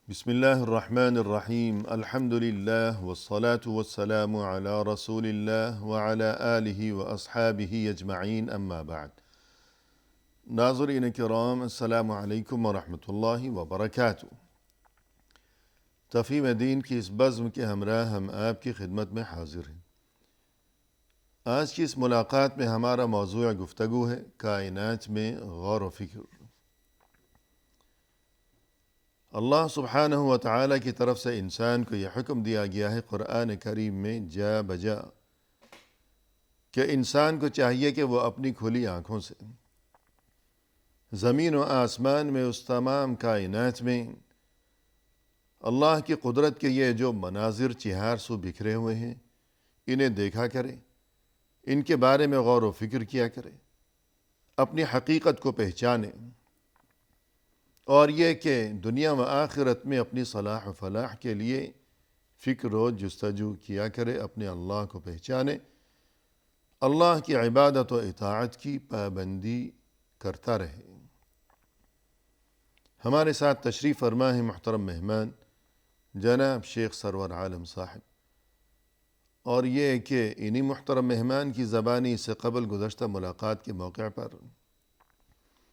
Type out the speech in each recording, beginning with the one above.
بسم اللہ الرحمن الرحیم الحمد للہ والصلاة والسلام علی رسول اللہ وعلی آلہ واصحابہ اجمعین اما بعد۔ ناظرین کرام، السلام علیکم ورحمۃ اللہ وبرکاتہ۔ تفہیم دین کی اس بزم کے ہمراہ ہم آپ کی خدمت میں حاضر ہیں۔ آج کی اس ملاقات میں ہمارا موضوع گفتگو ہے کائنات میں غور و فکر۔ اللہ سبحانہ و تعالیٰ کی طرف سے انسان کو یہ حکم دیا گیا ہے قرآن کریم میں جا بجا کہ انسان کو چاہیے کہ وہ اپنی کھلی آنکھوں سے زمین و آسمان میں اس تمام کائنات میں اللہ کی قدرت کے یہ جو مناظر چہار سو بکھرے ہوئے ہیں انہیں دیکھا کرے، ان کے بارے میں غور و فکر کیا کرے، اپنی حقیقت کو پہچانے، اور یہ کہ دنیا و آخرت میں اپنی صلاح و فلاح کے لیے فکر و جستجو کیا کرے، اپنے اللہ کو پہچانے، اللہ کی عبادت و اطاعت کی پابندی کرتا رہے۔ ہمارے ساتھ تشریف فرما ہے محترم مہمان جناب شیخ سرور عالم صاحب، اور یہ کہ انہی محترم مہمان کی زبانی سے قبل گزشتہ ملاقات کے موقع پر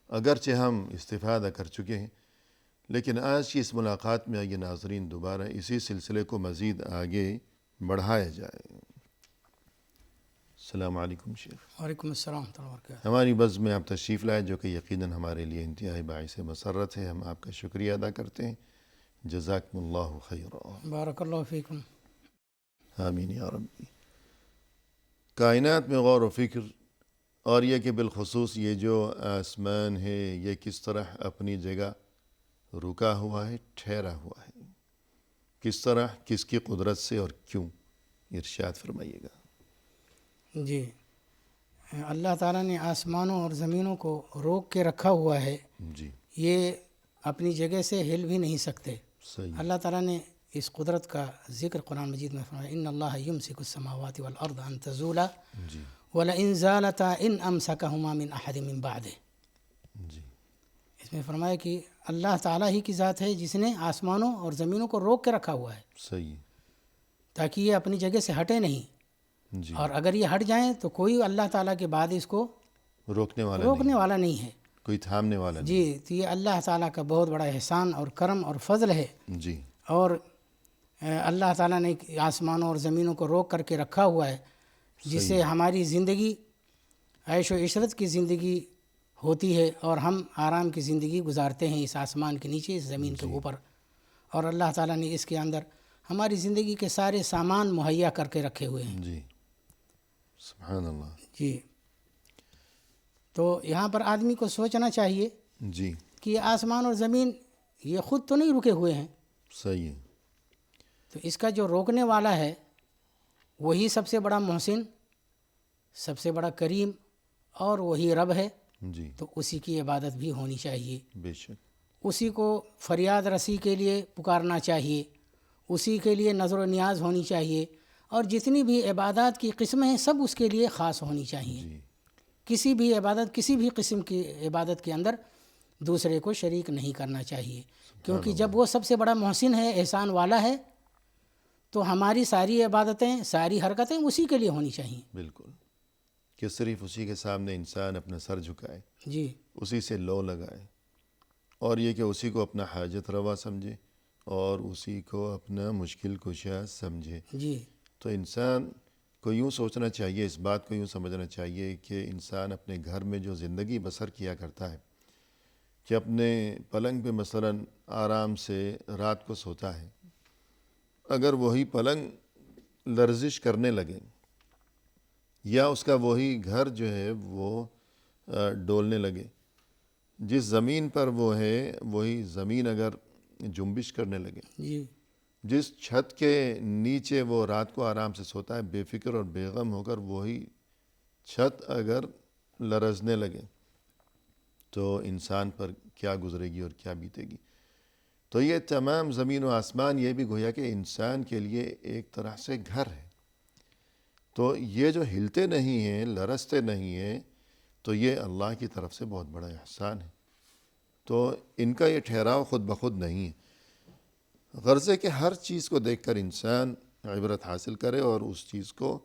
اگرچہ ہم استفادہ کر چکے ہیں، لیکن آج کی اس ملاقات میں آئیے ناظرین دوبارہ اسی سلسلے کو مزید آگے بڑھایا جائے۔ السلام علیکم شیخ۔ وعلیکم السلام ورحمۃ اللہ وبرکاتہ۔ ہماری بزم میں آپ تشریف لائے جو کہ یقیناً ہمارے لیے انتہائی باعث مسرت ہے، ہم آپ کا شکریہ ادا کرتے ہیں۔ جزاکم اللہ خیرا۔ بارک اللہ فیکم۔ آمین یا ربی۔ کائنات میں غور و فکر، اور یہ کہ بالخصوص یہ جو آسمان ہے یہ کس طرح اپنی جگہ رکا ہوا ہے، ٹھہرا ہوا ہے، کس طرح، کس کی قدرت سے اور کیوں، ارشاد فرمائیے گا۔ جی، اللہ تعالیٰ نے آسمانوں اور زمینوں کو روک کے رکھا ہوا ہے، جی یہ اپنی جگہ سے ہل بھی نہیں سکتے۔ صحیح۔ اللہ تعالیٰ نے اس قدرت کا ذکر قرآن مجید میں فرمایا، ان اللہ یمسک السماوات والارض ان تزولا جی ولئن زالتا ان امسکہما من احد من بعدہ۔ جی اس میں فرمایا کہ اللہ تعالیٰ ہی کی ذات ہے جس نے آسمانوں اور زمینوں کو روک کے رکھا ہوا ہے صحیح۔ تاکہ یہ اپنی جگہ سے ہٹے نہیں، جی، اور اگر یہ ہٹ جائیں تو کوئی اللہ تعالیٰ کے بعد اس کو روکنے والا نہیں ہے۔ کوئی تھامنے والا نہیں۔ جی، تو یہ اللہ تعالیٰ کا بہت بڑا احسان اور کرم اور فضل ہے۔ جی اور اللہ تعالیٰ نے آسمانوں اور زمینوں کو روک کر کے رکھا ہوا ہے جس سے ہماری زندگی عیش و عشرت کی زندگی ہوتی ہے، اور ہم آرام کی زندگی گزارتے ہیں اس آسمان کے نیچے، اس زمین کے اوپر۔ اور اللہ تعالیٰ نے اس کے اندر ہماری زندگی کے سارے سامان مہیا کر کے رکھے ہوئے ہیں۔ جی سبحان اللہ۔ جی، تو یہاں پر آدمی کو سوچنا چاہیے جی کہ یہ آسمان اور زمین یہ خود تو نہیں رکے ہوئے ہیں، صحیح ہے۔ تو اس کا جو روکنے والا ہے وہی سب سے بڑا محسن، سب سے بڑا کریم، اور وہی رب ہے۔ جی تو اسی کی عبادت بھی ہونی چاہیے، بے شک۔ اسی کو فریاد رسی کے لیے پکارنا چاہیے، اسی کے لیے نظر و نیاز ہونی چاہیے، اور جتنی بھی عبادات کی قسمیں ہیں سب اس کے لیے خاص ہونی چاہیے۔ جی کسی بھی عبادت، کسی بھی قسم کی عبادت کے اندر دوسرے کو شریک نہیں کرنا چاہیے، کیونکہ جب وہ سب سے بڑا محسن ہے، احسان والا ہے، تو ہماری ساری عبادتیں، ساری حرکتیں اسی کے لیے ہونی چاہیے۔ بالکل، کہ صرف اسی کے سامنے انسان اپنا سر جھکائے، جی اسی سے لو لگائے، اور یہ کہ اسی کو اپنا حاجت روا سمجھے اور اسی کو اپنا مشکل کشا سمجھے۔ جی تو انسان کو یوں سوچنا چاہیے، اس بات کو یوں سمجھنا چاہیے کہ انسان اپنے گھر میں جو زندگی بسر کیا کرتا ہے، کہ اپنے پلنگ پہ مثلاً آرام سے رات کو سوتا ہے، اگر وہی پلنگ لرزش کرنے لگے یا اس کا وہی گھر جو ہے وہ ڈولنے لگے، جس زمین پر وہ ہے وہی زمین اگر جنبش کرنے لگے، جی جس چھت کے نیچے وہ رات کو آرام سے سوتا ہے بے فکر اور بے غم ہو کر، وہی چھت اگر لرزنے لگے تو انسان پر کیا گزرے گی اور کیا بیتے گی۔ تو یہ تمام زمین و آسمان یہ بھی گویا کہ انسان کے لیے ایک طرح سے گھر ہے۔ تو یہ جو ہلتے نہیں ہیں، لرزتے نہیں ہیں، تو یہ اللہ کی طرف سے بہت بڑا احسان ہے۔ تو ان کا یہ ٹھہراؤ خود بخود نہیں ہے۔ غرض ہے کہ ہر چیز کو دیکھ کر انسان عبرت حاصل کرے اور اس چیز کو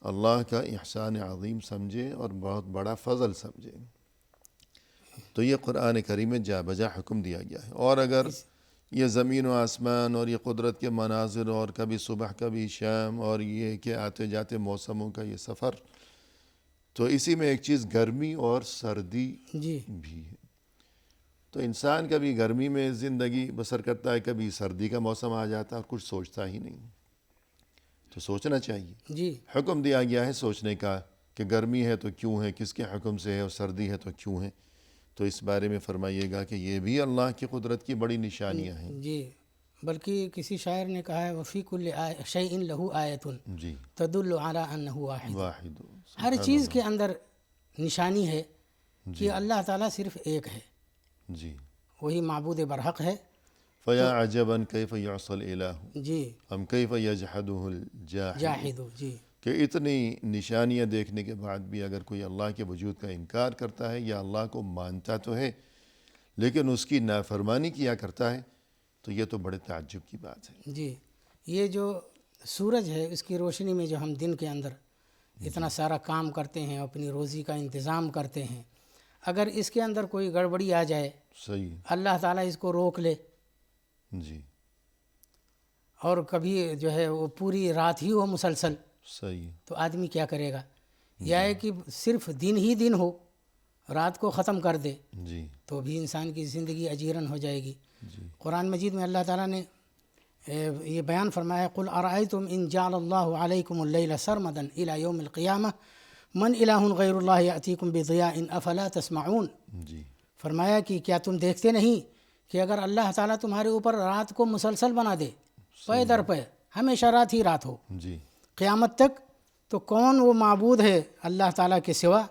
اللہ کا احسان عظیم سمجھے اور بہت بڑا فضل سمجھے. تو یہ قرآن کریم میں جا بجا حکم دیا گیا ہے. اور اگر یہ زمین و آسمان اور یہ قدرت کے مناظر اور کبھی صبح کبھی شام اور یہ کہ آتے جاتے موسموں کا یہ سفر، تو اسی میں ایک چیز گرمی اور سردی جی بھی ہے. تو انسان کبھی گرمی میں زندگی بسر کرتا ہے، کبھی سردی کا موسم آ جاتا ہے اور کچھ سوچتا ہی نہیں. تو سوچنا چاہیے. جی حکم دیا گیا ہے سوچنے کا کہ گرمی ہے تو کیوں ہے، کس کے حکم سے ہے، اور سردی ہے تو کیوں ہے. تو اس بارے میں فرمائیے گا کہ یہ بھی اللہ کی قدرت کی بڑی نشانیاں ہیں. جی، بلکہ کسی شاعر نے کہا ہے وفی کل شیء لہ آیۃ جی تدل علی انہ واحد. واحد. ہر چیز کے اندر نشانی ہے جی کہ اللہ تعالیٰ صرف ایک ہے، جی. وہی معبود برحق ہے. فیا عجبا کیف یعصی الہ جی ام کیف یجحدہ الجاحد. جاہد. جی کہ اتنی نشانیاں دیکھنے کے بعد بھی اگر کوئی اللہ کے وجود کا انکار کرتا ہے یا اللہ کو مانتا تو ہے لیکن اس کی نافرمانی کیا کرتا ہے، تو یہ تو بڑے تعجب کی بات ہے. جی، یہ جو سورج ہے اس کی روشنی میں جو ہم دن کے اندر اتنا سارا کام کرتے ہیں، اپنی روزی کا انتظام کرتے ہیں، اگر اس کے اندر کوئی گڑبڑی آ جائے، صحیح ہے. اللہ تعالیٰ اس کو روک لے جی اور کبھی جو ہے وہ پوری رات ہی ہو مسلسل، صحیح ہے. تو آدمی کیا کرے گا؟ یا ہے کہ صرف دن ہی دن ہو، رات کو ختم کر دے، جی تو بھی انسان کی زندگی اجیرن ہو جائے گی. جی قرآن مجید میں اللہ تعالیٰ نے یہ بیان فرمایا قل ارأیتم ان جعل اللہ علیکم اللیل سرمدا الی یوم القیامہ من الہ غیر اللہ یأتیکم بضیاء افلا تسمعون. جی فرمایا کہ کیا تم دیکھتے نہیں کہ اگر اللہ تعالیٰ تمہارے اوپر رات کو مسلسل بنا دے، پے در پے ہمیشہ رات ہی رات ہو جی قیامت تک، تو کون وہ معبود ہے اللہ تعالیٰ کے سوا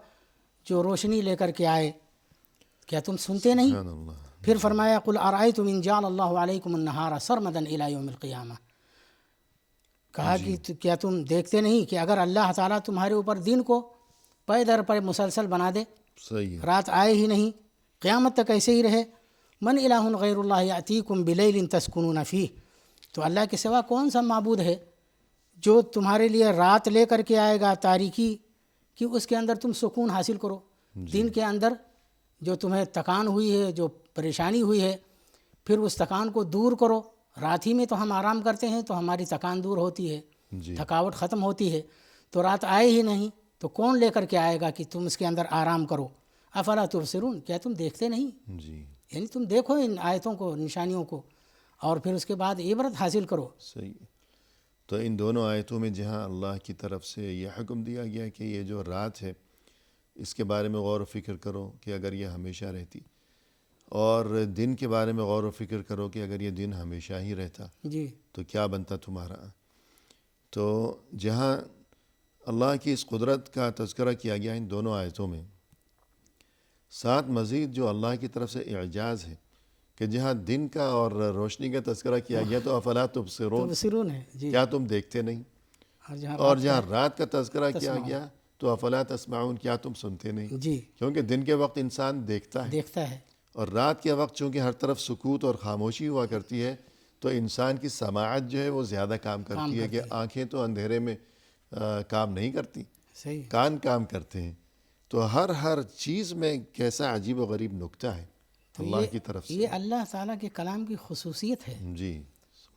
جو روشنی لے کر کے آئے؟ کیا تم سنتے نہیں؟ سبحان اللہ. پھر فرمایا قل ارأیتم ان جعل اللہ علیکم النہار سرمدا الی یوم القیامہ. کہا کہ کیا تم دیکھتے نہیں کہ اگر اللہ تعالیٰ تمہارے اوپر دن کو پے در پے مسلسل بنا دے، صحیح ہے. رات آئے ہی نہیں، قیامت تک ایسے ہی رہے، من الہ غیر اللہ یأتیکم بلیل تسکنون فیہ. تو اللہ کے سوا کون سا معبود ہے جو تمہارے لیے رات لے کر کے آئے گا تاریکی کہ اس کے اندر تم سکون حاصل کرو. دن کے اندر جو تمہیں تکان ہوئی ہے، جو پریشانی ہوئی ہے، پھر اس تکان کو دور کرو. رات ہی میں تو ہم آرام کرتے ہیں تو ہماری تکان دور ہوتی ہے، جی تھکاوٹ ختم ہوتی ہے. تو رات آئے ہی نہیں تو کون لے کر کے آئے گا کہ تم اس کے اندر آرام کرو؟ افلا تبصرون. کیا تم دیکھتے نہیں؟ جی یعنی تم دیکھو ان آیتوں کو، نشانیوں کو، اور پھر اس کے بعد عبرت حاصل کرو. صحیح. تو ان دونوں آیتوں میں جہاں اللہ کی طرف سے یہ حکم دیا گیا کہ یہ جو رات ہے اس کے بارے میں غور و فکر کرو کہ اگر یہ ہمیشہ رہتی، اور دن کے بارے میں غور و فکر کرو کہ اگر یہ دن ہمیشہ ہی رہتا جی تو کیا بنتا تمہارا. تو جہاں اللہ کی اس قدرت کا تذکرہ کیا گیا ان دونوں آیتوں میں، ساتھ مزید جو اللہ کی طرف سے اعجاز ہے کہ جہاں دن کا اور روشنی کا تذکرہ کیا گیا تو افلا تبصرون، تبصرون ہے. جی کیا تم دیکھتے نہیں، اور جہاں رات کا تذکرہ کیا گیا تو افلا تسمعون، کیا تم سنتے نہیں. جی کیونکہ دن کے وقت انسان دیکھتا ہے دیکھتا ہے. اور رات کے وقت چونکہ ہر طرف سکوت اور خاموشی ہوا کرتی ہے تو انسان کی سماعت جو ہے وہ زیادہ کام کرتی ہے کہ آنکھیں تو اندھیرے میں کام نہیں کرتی، صحیح. کان کام کرتے ہیں. تو ہر چیز میں کیسا عجیب و غریب نکتہ ہے اللہ کی طرف سے. یہ اللہ تعالیٰ کے کلام کی خصوصیت ہے. جی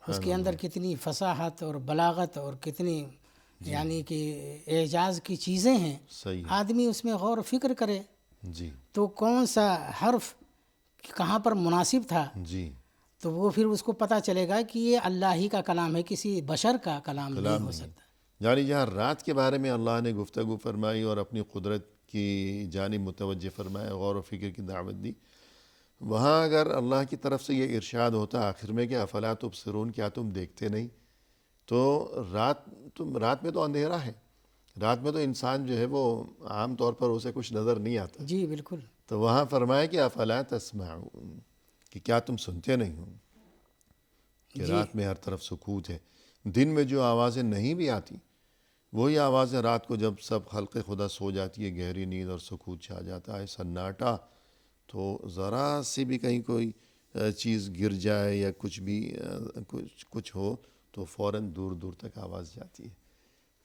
اس کے اندر کتنی فصاحت اور بلاغت اور کتنی یعنی کہ اعجاز کی چیزیں ہیں. صحیح. آدمی اس میں غور و فکر کرے جی تو کون سا حرف کہاں پر مناسب تھا، جی تو وہ پھر اس کو پتہ چلے گا کہ یہ اللہ ہی کا کلام ہے، کسی بشر کا کلام نہیں ہو سکتا. یعنی جہاں رات کے بارے میں اللہ نے گفتگو فرمائی اور اپنی قدرت کی جانب متوجہ فرمایا، غور و فکر کی دعوت دی، وہاں اگر اللہ کی طرف سے یہ ارشاد ہوتا آخر میں کہ افلا تبصرون، کیا تم دیکھتے نہیں، تو رات میں تو اندھیرا ہے، رات میں تو انسان جو ہے وہ عام طور پر اسے کچھ نظر نہیں آتا. جی بالکل. تو وہاں فرمایا کہ افلا تسمعون، کہ کیا تم سنتے نہیں ہو کہ رات میں ہر طرف سکوت ہے. دن میں جو آوازیں نہیں بھی آتی وہی آوازیں رات کو جب سب خلق خدا سو جاتی ہے، گہری نیند اور سکوت چھا جاتا ہے، سناٹا، تو ذرا سی بھی کہیں کوئی چیز گر جائے یا کچھ بھی کچھ ہو تو فوراً دور دور تک آواز جاتی ہے.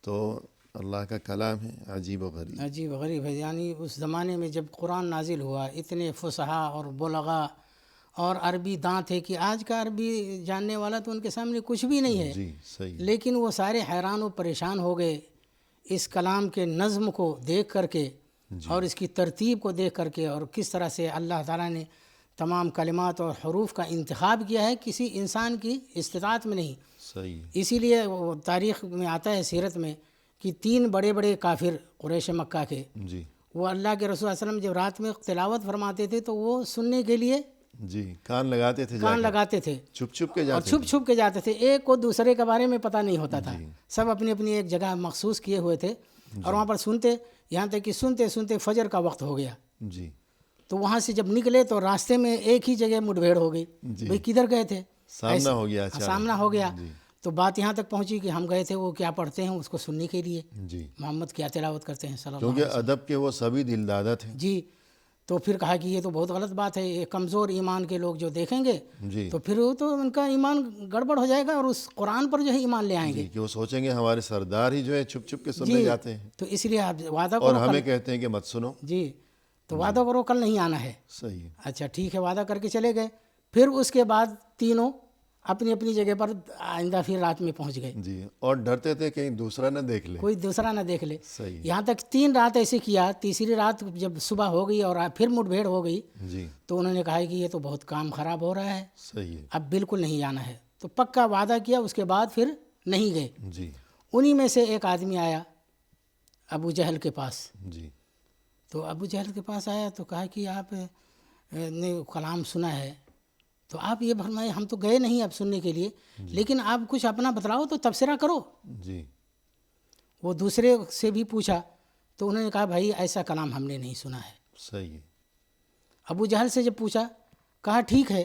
تو اللہ کا کلام ہے عجیب و غریب. عجیب غریب ہے. یعنی اس زمانے میں جب قرآن نازل ہوا اتنے فصحا اور بلغا اور عربی داں تھے کہ آج کا عربی جاننے والا تو ان کے سامنے کچھ بھی نہیں ہے. جی صحیح. لیکن وہ سارے حیران و پریشان ہو گئے اس کلام کے نظم کو دیکھ کر کے اور اس کی ترتیب کو دیکھ کر کے، اور کس طرح سے اللہ تعالیٰ نے تمام کلمات اور حروف کا انتخاب کیا ہے کسی انسان کی استطاعت میں نہیں. صحیح. اسی لیے وہ تاریخ میں آتا ہے سیرت میں کہ 3 بڑے بڑے کافر قریش مکہ کے، جی وہ اللہ کے رسول صلی اللہ علیہ وسلم جب رات میں تلاوت فرماتے تھے تو وہ سننے کے لیے جی کان لگاتے تھے، کان لگاتے تھے، چھپ چھپ کے اور جاتے چھپ چھپ کے جاتے تھے. ایک کو دوسرے کے بارے میں پتہ نہیں ہوتا تھا. جی. سب اپنی اپنی ایک جگہ مخصوص کیے ہوئے تھے اور وہاں پر سنتے، یہاں تک کہ سنتے سنتے فجر کا وقت ہو گیا. جی تو وہاں سے جب نکلے تو راستے میں ایک ہی جگہ مٹبھیڑ ہو گئی. جی. بھئی کدھر گئے تھے؟ سامنا ہو گیا. سامنا ہو گیا. جی تو بات یہاں تک پہنچی کہ ہم گئے تھے وہ کیا پڑھتے ہیں اس کو سننے کے لیے، جی محمد کیا تلاوت کرتے ہیں صلی اللہ علیہ کیونکہ ادب کے وہ سبھی دل دادا تھے. جی. تو پھر کہا کہ یہ تو بہت غلط بات ہے، یہ کمزور ایمان کے لوگ جو دیکھیں گے جی تو پھر وہ تو ان کا ایمان گڑبڑ ہو جائے گا اور اس قرآن پر جو ہے ایمان لے آئیں گے. جی کہ وہ سوچیں گے ہمارے سردار ہی جو ہے چھپ چھپ کے سننے جاتے ہیں تو اس لیے آپ وعدہ اور کرو ہمیں کہتے ہیں کہ مت سنو. جی تو وعدہ کرو کل نہیں آنا ہے. صحیح. اچھا ٹھیک ہے، وعدہ کر کے چلے گئے. پھر اس کے بعد تینوں اپنی اپنی جگہ پر آئندہ پھر رات میں پہنچ گئے. جی اور ڈرتے تھے کہیں دوسرا نہ دیکھ لے. کوئی دوسرا نہ دیکھ لے. صحیح. یہاں تک 3 رات ایسے کیا. تیسری رات جب صبح ہو گئی اور پھر مٹبھیڑ ہو گئی جی تو انہوں نے کہا کہ یہ تو بہت کام خراب ہو رہا ہے، صحیح ہے. اب بالکل نہیں جانا ہے. تو پکا وعدہ کیا. اس کے بعد پھر نہیں گئے. جی انہی میں سے ایک آدمی آیا ابو جہل کے پاس. جی تو ابو جہل کے پاس آیا تو کہا کہ آپ نے کلام سنا ہے تو آپ یہ فرمائے ہم تو گئے نہیں اب سننے کے لیے، لیکن آپ کچھ اپنا بتلاؤ تو تبصرہ کرو. جی وہ دوسرے سے بھی پوچھا تو انہوں نے کہا بھائی ایسا کلام ہم نے نہیں سنا ہے. صحیح ہے. ابو جہل سے جب پوچھا کہا ٹھیک ہے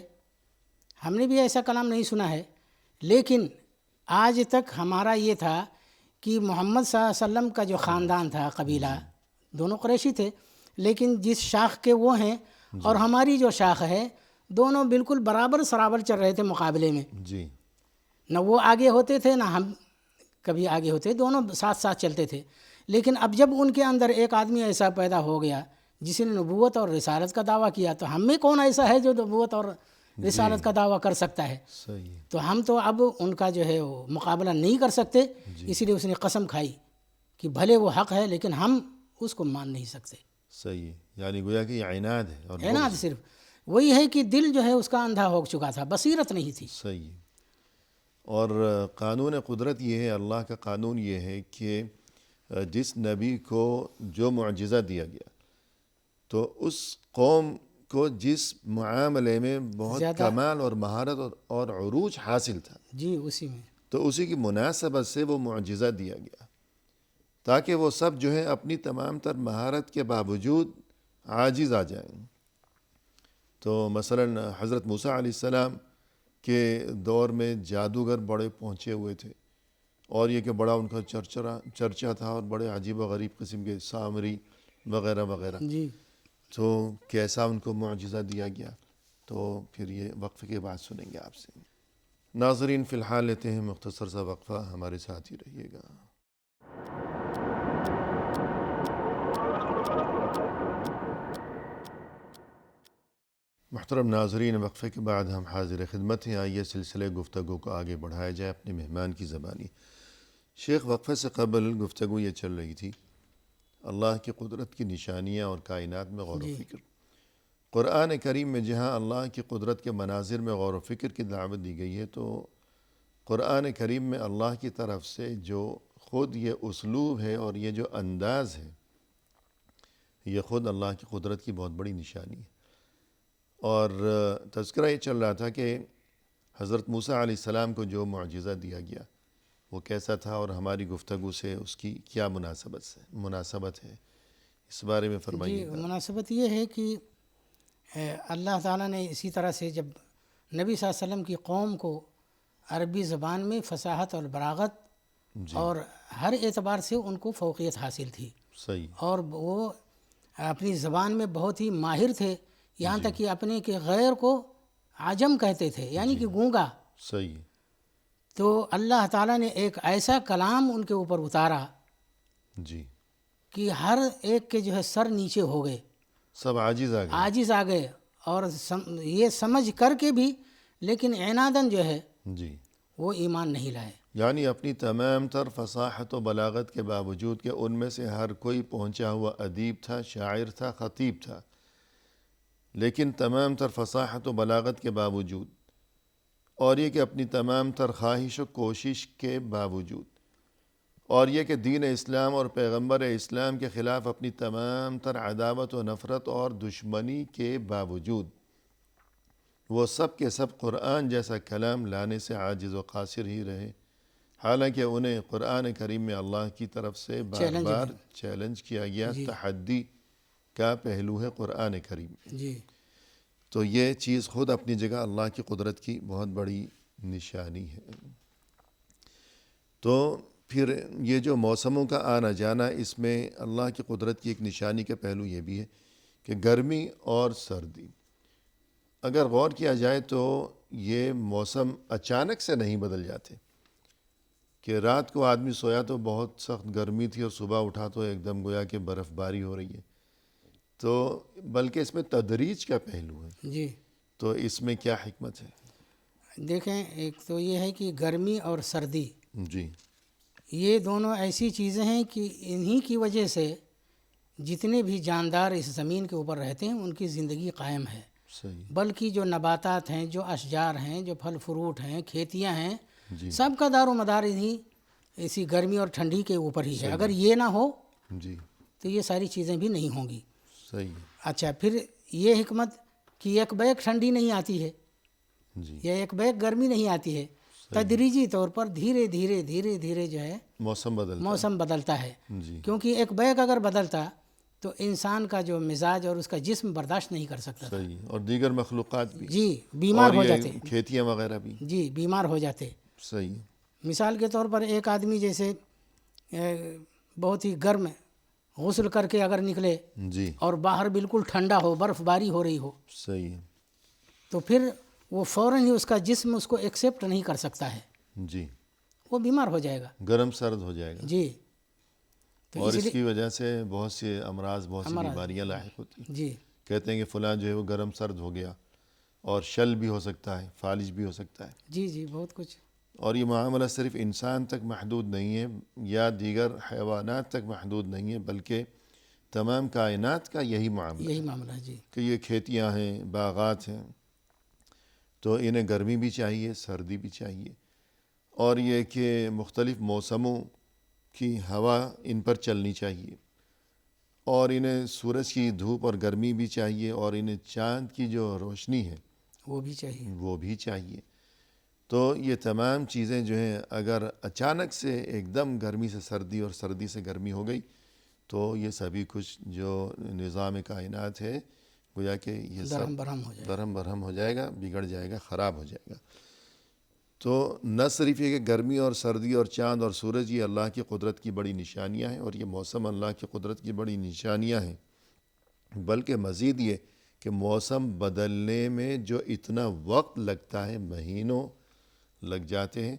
ہم نے بھی ایسا کلام نہیں سنا ہے، لیکن آج تک ہمارا یہ تھا کہ محمد صلی اللہ علیہ وسلم کا جو خاندان تھا، قبیلہ، دونوں قریشی تھے، لیکن جس شاخ کے وہ ہیں اور ہماری جو شاخ ہے دونوں بالکل برابر سرابر چل رہے تھے مقابلے میں. جی نہ وہ آگے ہوتے تھے نہ ہم کبھی آگے ہوتے، دونوں ساتھ ساتھ چلتے تھے. لیکن اب جب ان کے اندر ایک آدمی ایسا پیدا ہو گیا جس نے نبوت اور رسالت کا دعویٰ کیا تو ہم میں کون ایسا ہے جو نبوت اور رسالت کا دعویٰ کر سکتا ہے؟ صحیح ہے. تو ہم تو اب ان کا جو ہے وہ مقابلہ نہیں کر سکتے. اسی لیے اس نے قسم کھائی کہ بھلے وہ حق ہے لیکن ہم اس کو مان نہیں سکتے. صحیح ہے. یعنی گویا کہ یہ عناد ہے اور عناد صرف وہی ہے کہ دل جو ہے اس کا اندھا ہو چکا تھا، بصیرت نہیں تھی. صحیح ہے. اور قانون قدرت یہ ہے، اللہ کا قانون یہ ہے کہ جس نبی کو جو معجزہ دیا گیا تو اس قوم کو جس معاملے میں بہت کمال اور مہارت اور عروج حاصل تھا جی اسی میں تو اسی کی مناسبت سے وہ معجزہ دیا گیا تاکہ وہ سب جو ہے اپنی تمام تر مہارت کے باوجود عاجز آ جائیں. تو مثلا حضرت موسیٰ علیہ السلام کے دور میں جادوگر بڑے پہنچے ہوئے تھے اور یہ کہ بڑا ان کا چرچا تھا اور بڑے عجیب و غریب قسم کے سامری وغیرہ وغیرہ. جی تو کیسا ان کو معجزہ دیا گیا تو پھر یہ وقفے کے بعد سنیں گے آپ سے. ناظرین فی الحال لیتے ہیں مختصر سا وقفہ، ہمارے ساتھ ہی رہیے گا. محترم ناظرین، وقفے کے بعد ہم حاضر خدمت ہیں. آئیے سلسلے گفتگو کو آگے بڑھایا جائے اپنے مہمان کی زبانی. شیخ، وقفے سے قبل گفتگو یہ چل رہی تھی اللہ کی قدرت کی نشانیاں اور کائنات میں غور و فکر. قرآن کریم میں جہاں اللہ کی قدرت کے مناظر میں غور و فکر کی دعوت دی گئی ہے تو قرآن کریم میں اللہ کی طرف سے جو خود یہ اسلوب ہے اور یہ جو انداز ہے یہ خود اللہ کی قدرت کی بہت بڑی نشانی ہے. اور تذکرہ یہ چل رہا تھا کہ حضرت موسیٰ علیہ السلام کو جو معجزہ دیا گیا وہ کیسا تھا اور ہماری گفتگو سے اس کی کیا مناسبت ہے، اس بارے میں فرمائیے. جی مناسبت یہ ہے کہ اللہ تعالیٰ نے اسی طرح سے جب نبی صلی اللہ علیہ وسلم کی قوم کو عربی زبان میں فصاحت اور بلاغت اور ہر اعتبار سے ان کو فوقیت حاصل تھی. صحیح. اور وہ اپنی زبان میں بہت ہی ماہر تھے، یہاں تک کہ اپنے کے غیر کو عجم کہتے تھے، یعنی کہ گونگا. صحیح ہے. تو اللہ تعالیٰ نے ایک ایسا کلام ان کے اوپر اتارا جی. کہ ہر ایک کے جو ہے سر نیچے ہو گئے، سب عاجز آ گئے. عاجز آ گئے، اور یہ سمجھ کر کے بھی لیکن عناداً جو ہے جی. وہ ایمان نہیں لائے. یعنی اپنی تمام تر فصاحت و بلاغت کے باوجود کہ ان میں سے ہر کوئی پہنچا ہوا ادیب تھا، شاعر تھا، خطیب تھا، لیکن تمام تر فصاحت و بلاغت کے باوجود، اور یہ کہ اپنی تمام تر خواہش و کوشش کے باوجود، اور یہ کہ دین اسلام اور پیغمبر اسلام کے خلاف اپنی تمام تر عداوت و نفرت اور دشمنی کے باوجود، وہ سب کے سب قرآن جیسا کلام لانے سے عاجز و قاصر ہی رہے، حالانکہ انہیں قرآن کریم میں اللہ کی طرف سے بار بار چیلنج کیا گیا. تحدی کا پہلو ہے قرآن کریم. جی. تو یہ چیز خود اپنی جگہ اللہ کی قدرت کی بہت بڑی نشانی ہے. تو پھر یہ جو موسموں کا آنا جانا، اس میں اللہ کی قدرت کی ایک نشانی کا پہلو یہ بھی ہے کہ گرمی اور سردی، اگر غور کیا جائے تو یہ موسم اچانک سے نہیں بدل جاتے کہ رات کو آدمی سویا تو بہت سخت گرمی تھی اور صبح اٹھا تو ایک دم گویا کہ برف باری ہو رہی ہے. تو بلکہ اس میں تدریج کا پہلو ہے. جی. تو اس میں کیا حکمت ہے؟ دیکھیں، ایک تو یہ ہے کہ گرمی اور سردی، جی. یہ دونوں ایسی چیزیں ہیں کہ انہی کی وجہ سے جتنے بھی جاندار اس زمین کے اوپر رہتے ہیں ان کی زندگی قائم ہے. صحیح. بلکہ جو نباتات ہیں، جو اشجار ہیں، جو پھل فروٹ ہیں، کھیتیاں ہیں، جی. سب کا دار و مدار اسی گرمی اور ٹھنڈی کے اوپر ہی ہے. اگر یہ نہ ہو جی. تو یہ ساری چیزیں بھی نہیں ہوں گی. صحیح. اچھا، پھر یہ حکمت کہ ایک بیک ٹھنڈی نہیں آتی ہے جی. یا ایک بیک گرمی نہیں آتی ہے، تدریجی طور پر دھیرے دھیرے دھیرے دھیرے جو ہے موسم بدلتا ہے. جی. کیونکہ ایک بیک اگر بدلتا تو انسان کا جو مزاج اور اس کا جسم برداشت نہیں کر سکتا تھا. صحیح. اور دیگر مخلوقات بھی. جی، بیمار ہو جاتے. کھیتیاں وغیرہ بھی. جی، بیمار ہو جاتے. صحیح. مثال کے طور پر ایک آدمی جیسے بہت ہی گرم غسل کر کے اگر نکلے جی. اور باہر بالکل ٹھنڈا ہو، برف باری ہو رہی ہو، صحیح ہے. تو پھر وہ فوراً ہی اس کا جسم اس کو ایکسیپٹ نہیں کر سکتا ہے، جی. وہ بیمار ہو جائے گا. گرم سرد ہو جائے گا. جی. تو اور اس کی وجہ سے بہت سے امراض، بہت سی بیماریاں لاحق ہوتی ہیں. جی. کہتے ہیں کہ فلاں جو ہے وہ گرم سرد ہو گیا، اور شل بھی ہو سکتا ہے، فالج بھی ہو سکتا ہے. جی. جی، بہت کچھ. اور یہ معاملہ صرف انسان تک محدود نہیں ہے یا دیگر حیوانات تک محدود نہیں ہے، بلکہ تمام کائنات کا یہی معاملہ ہے. جی. کہ یہ کھیتیاں ہیں، باغات ہیں، تو انہیں گرمی بھی چاہیے، سردی بھی چاہیے، اور یہ کہ مختلف موسموں کی ہوا ان پر چلنی چاہیے، اور انہیں سورج کی دھوپ اور گرمی بھی چاہیے، اور انہیں چاند کی جو روشنی ہے وہ بھی چاہیے. تو یہ تمام چیزیں جو ہیں اگر اچانک سے ایک دم گرمی سے سردی اور سردی سے گرمی ہو گئی تو یہ سبھی کچھ جو نظام کائنات ہے گویا کہ یہ سب درہم برہم ہو جائے گا، بگڑ جائے گا، خراب ہو جائے گا. تو نہ صرف یہ کہ گرمی اور سردی اور چاند اور سورج یہ اللہ کی قدرت کی بڑی نشانیاں ہیں، اور یہ موسم اللہ کی قدرت کی بڑی نشانیاں ہیں، بلکہ مزید یہ کہ موسم بدلنے میں جو اتنا وقت لگتا ہے، مہینوں لگ جاتے ہیں،